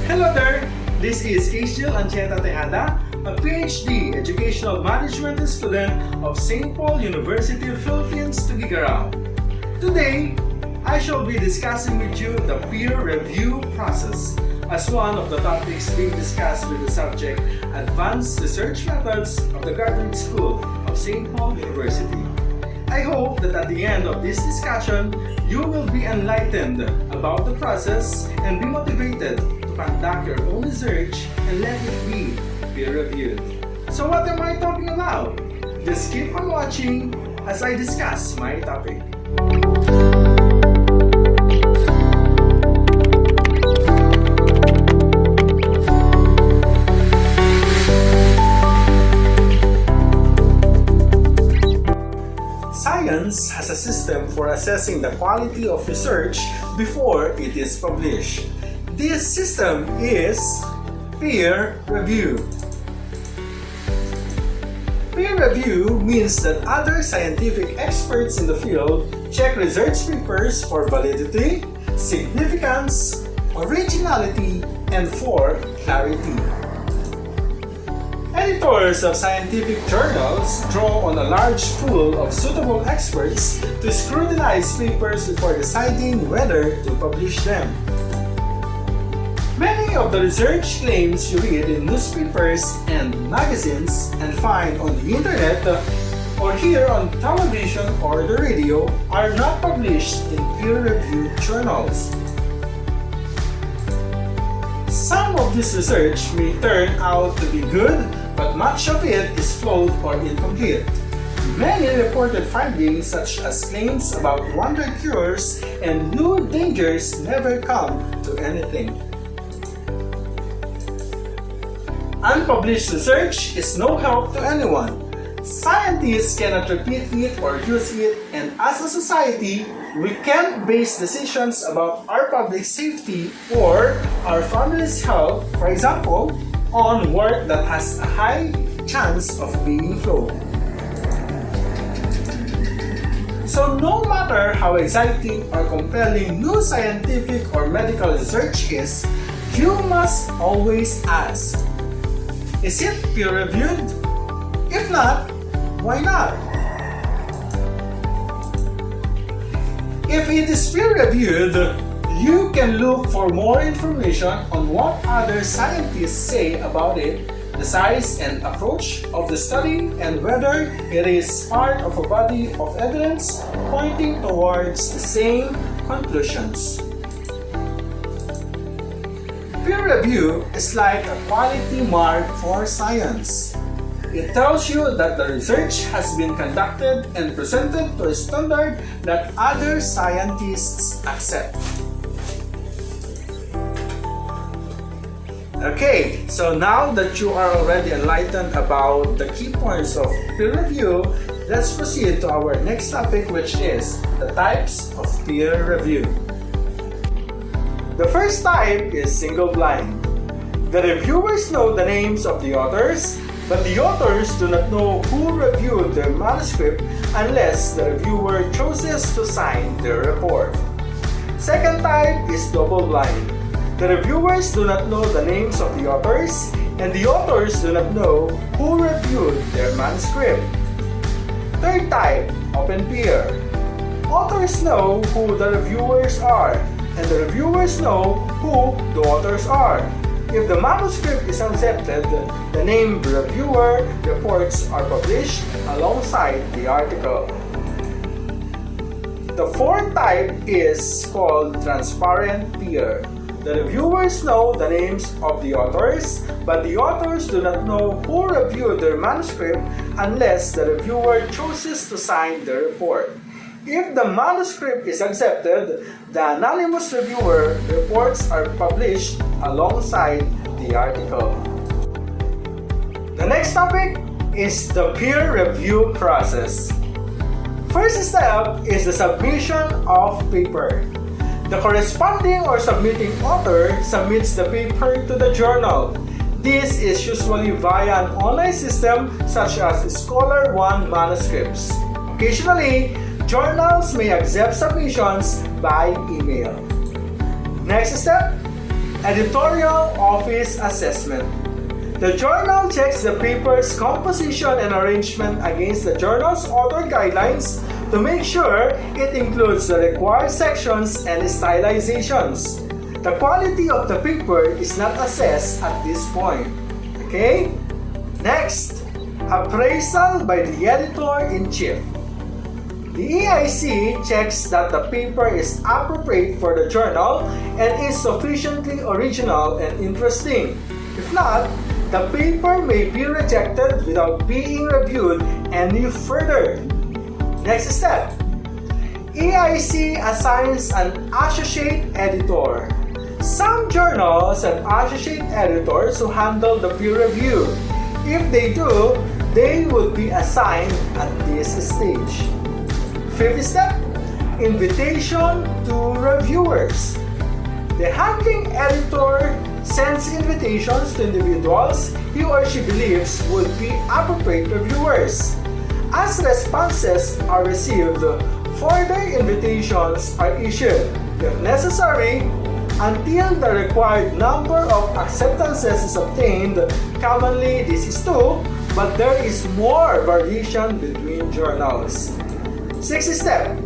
Hello there! This is Angel Ancheta Tejada, a PhD Educational Management student of St. Paul University, Philippines, Tuguegarao. Today, I shall be discussing with you the peer review process as one of the topics being discussed with the subject Advanced Research Methods of the Graduate School of St. Paul University. I hope that at the end of this discussion, you will be enlightened about the process and be motivated to conduct your own research and let it be peer-reviewed. So what am I talking about? Just keep on watching as I discuss my topic. Science has a system for assessing the quality of research before it is published. This system is peer review. Peer review means that other scientific experts in the field check research papers for validity, significance, originality, and for clarity. Editors of scientific journals draw on a large pool of suitable experts to scrutinize papers before deciding whether to publish them. Many of the research claims you read in newspapers and magazines and find on the internet or hear on television or the radio are not published in peer-reviewed journals. Some of this research may turn out to be good, but much of it is flawed or incomplete. Many reported findings such as claims about wonder cures and new dangers never come to anything. Unpublished research is no help to anyone. Scientists cannot repeat it or use it, and as a society, we can't base decisions about our public safety or our family's health, for example, on work that has a high chance of being flawed. So no matter how exciting or compelling new scientific or medical research is, you must always ask, is it peer-reviewed? If not, why not? If it is peer-reviewed, you can look for more information on what other scientists say about it, the size and approach of the study, and whether it is part of a body of evidence pointing towards the same conclusions. Peer review is like a quality mark for science. It tells you that the research has been conducted and presented to a standard that other scientists accept. Okay, so now that you are already enlightened about the key points of peer review, let's proceed to our next topic, which is the types of peer review. The first type is single blind. The reviewers know the names of the authors, but the authors do not know who reviewed their manuscript unless the reviewer chooses to sign their report. Second type is double blind. The reviewers do not know the names of the authors, and the authors do not know who reviewed their manuscript. Third type, open peer. Authors know who the reviewers are, and the reviewers know who the authors are. If the manuscript is accepted, the named reviewer reports are published alongside the article. The fourth type is called transparent peer. The reviewers know the names of the authors, but the authors do not know who reviewed their manuscript unless the reviewer chooses to sign the report. If the manuscript is accepted, the anonymous reviewer reports are published alongside the article. The next topic is the peer review process. First step is the submission of paper. The corresponding or submitting author submits the paper to the journal. This is usually via an online system such as Scholar One manuscripts. Occasionally, journals may accept submissions by email. Next step, Editorial Office Assessment. The journal checks the paper's composition and arrangement against the journal's author guidelines to make sure it includes the required sections and stylizations. The quality of the paper is not assessed at this point. Okay? Next, appraisal by the editor-in-chief. The EIC checks that the paper is appropriate for the journal and is sufficiently original and interesting. If not, the paper may be rejected without being reviewed any further. Next step. EIC assigns an associate editor. Some journals have associate editors who handle the peer review. If they do, they would be assigned at this stage. Fifth step. Invitation to reviewers. The handling editor sends invitations to individuals he or she believes would be appropriate reviewers. As responses are received, further invitations are issued, if necessary, until the required number of acceptances is obtained. Commonly, this is 2, but there is more variation between journals. Sixth step.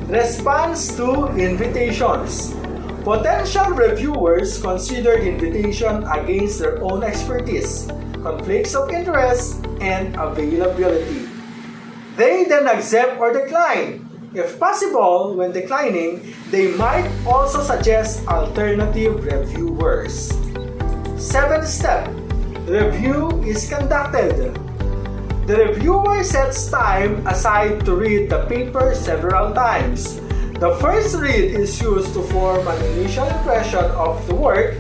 Response to invitations. Potential reviewers consider the invitation against their own expertise, conflicts of interest, and availability. They then accept or decline. If possible, when declining, they might also suggest alternative reviewers. Seventh step. Review is conducted. The reviewer sets time aside to read the paper several times. The first read is used to form an initial impression of the work.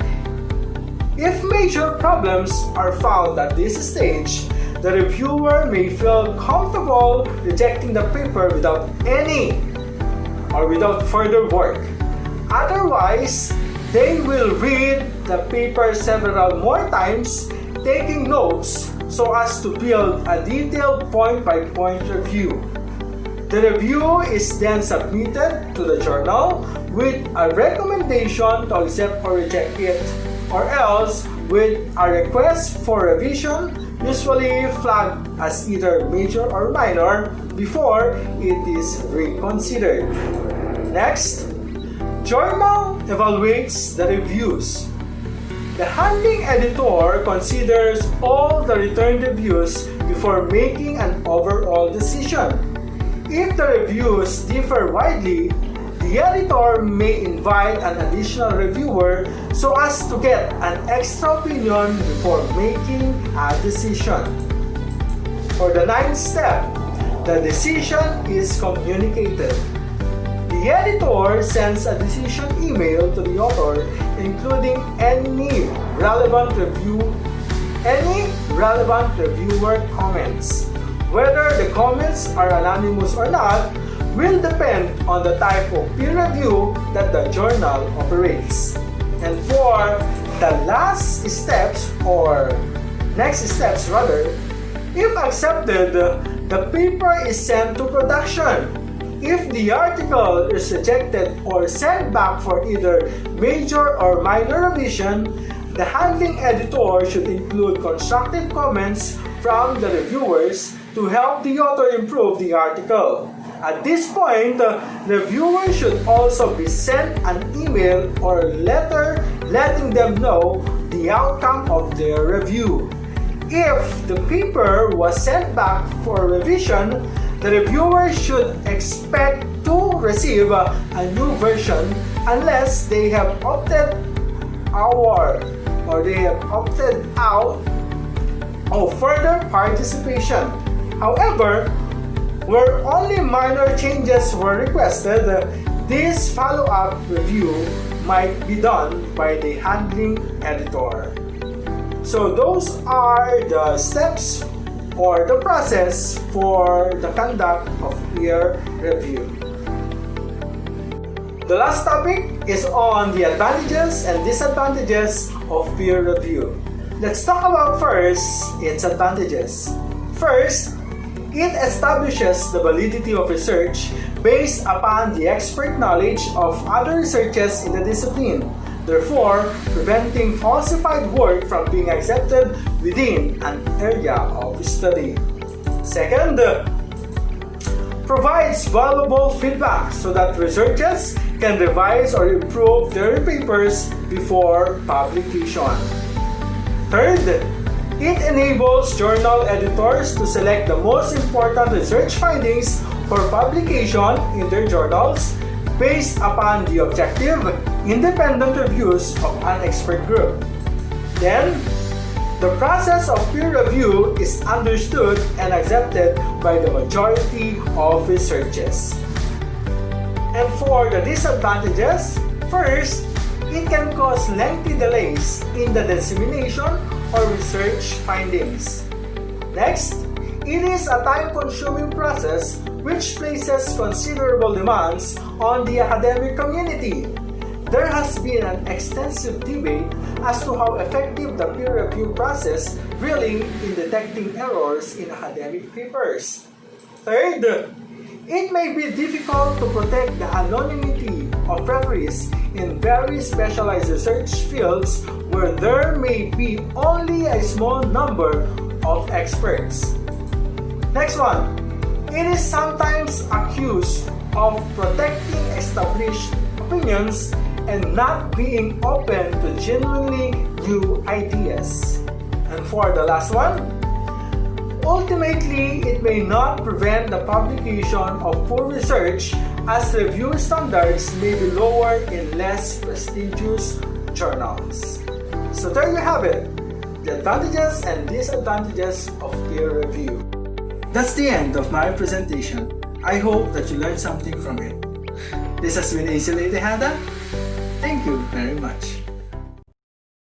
If major problems are found at this stage, the reviewer may feel comfortable rejecting the paper without further work. Otherwise, they will read the paper several more times, taking notes so as to build a detailed point-by-point review. The review is then submitted to the journal with a recommendation to accept or reject it, or else with a request for revision, usually flagged as either major or minor, before it is reconsidered. Next, journal evaluates the reviews. The handling editor considers all the returned reviews before making an overall decision. If the reviews differ widely, the editor may invite an additional reviewer so as to get an extra opinion before making a decision. For the ninth step, the decision is communicated. The editor sends a decision email to the author, including any relevant reviewer comments. Whether the comments are anonymous or not will depend on the type of peer review that the journal operates. And for the next steps, if accepted, the paper is sent to production. If the article is rejected or sent back for either major or minor revision, the handling editor should include constructive comments from the reviewers to help the author improve the article. At this point, the reviewer should also be sent an email or letter letting them know the outcome of their review. If the paper was sent back for revision, the reviewer should expect to receive a new version unless they have opted out of further participation. However, where only minor changes were requested, this follow-up review might be done by the handling editor. So those are the steps or the process for the conduct of peer review. The last topic is on the advantages and disadvantages of peer review. Let's talk about first its advantages. First, it establishes the validity of research based upon the expert knowledge of other researchers in the discipline. therefore preventing falsified work from being accepted within an area of study. Second, provides valuable feedback so that researchers can revise or improve their papers before publication. Third, it enables journal editors to select the most important research findings for publication in their journals based upon the objective, independent reviews of an expert group. Then, the process of peer review is understood and accepted by the majority of researchers. And for the disadvantages, first, it can cause lengthy delays in the dissemination or research findings. Next, it is a time-consuming process which places considerable demands on the academic community. There has been an extensive debate as to how effective the peer review process really in detecting errors in academic papers. Third, it may be difficult to protect the anonymity of referees in very specialized research fields where there may be only a small number of experts. Next one, it is sometimes accused of protecting established opinions and not being open to genuinely new ideas. And for the last one, ultimately, it may not prevent the publication of poor research as review standards may be lower in less prestigious journals. So there you have it, the advantages and disadvantages of peer review. That's the end of my presentation. I hope that you learned something from it. This has been AC Tejada. Thank you very much.